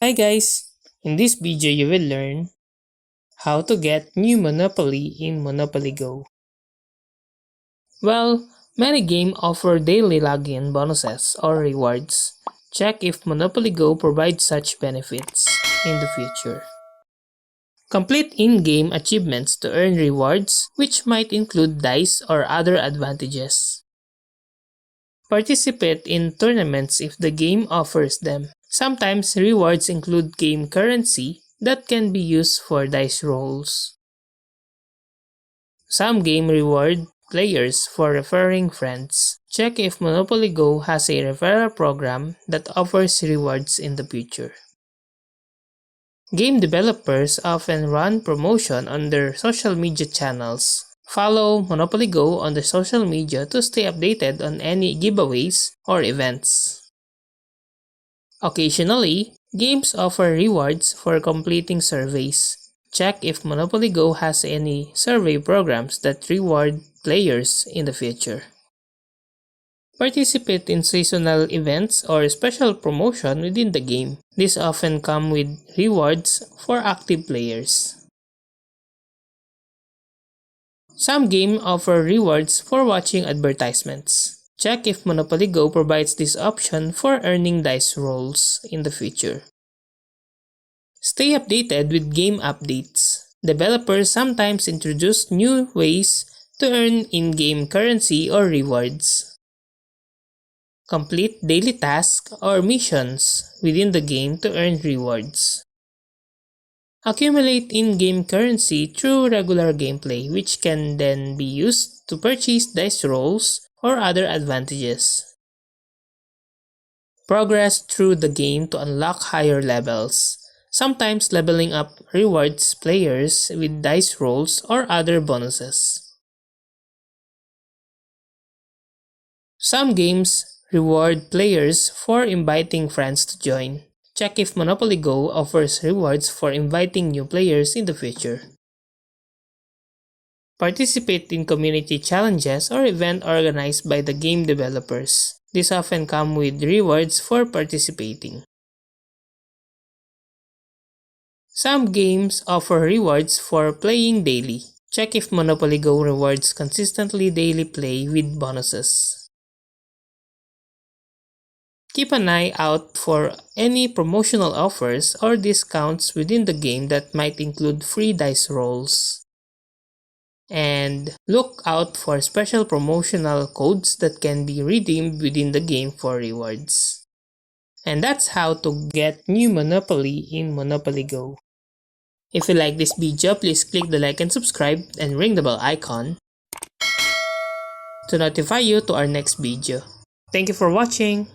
Hi guys! In this video you will learn how to get new Monopoly in Monopoly Go. Well, many games offer daily login bonuses or rewards. Check if Monopoly Go provides such benefits in the future. Complete in-game achievements to earn rewards, which might include dice or other advantages. Participate in tournaments if the game offers them. Sometimes rewards include game currency that can be used for dice rolls. Some game reward players for referring friends. Check if Monopoly Go has a referral program that offers rewards in the future. Game developers often run promotion on their social media channels. Follow Monopoly Go on the social media to stay updated on any giveaways or events. Occasionally, games offer rewards for completing surveys. Check if Monopoly Go has any survey programs that reward players in the future. Participate in seasonal events or special promotion within the game. These often come with rewards for active players. Some games offer rewards for watching advertisements. Check if Monopoly Go provides this option for earning dice rolls in the future. Stay updated with game updates. Developers sometimes introduce new ways to earn in-game currency or rewards. Complete daily tasks or missions within the game to earn rewards. Accumulate in-game currency through regular gameplay, which can then be used to purchase dice rolls or other advantages. Progress through the game to unlock higher levels. Sometimes leveling up rewards players with dice rolls or other bonuses. Some games reward players for inviting friends to join. Check if Monopoly Go offers rewards for inviting new players in the future. Participate in community challenges or events organized by the game developers. These often come with rewards for participating. Some games offer rewards for playing daily. Check if Monopoly Go rewards consistently daily play with bonuses. Keep an eye out for any promotional offers or discounts within the game that might include free dice rolls. And look out for special promotional codes that can be redeemed within the game for rewards. And that's how to get new Monopoly in Monopoly Go. If you like this video, please click the like and subscribe and ring the bell icon to notify you to our next video. Thank you for watching.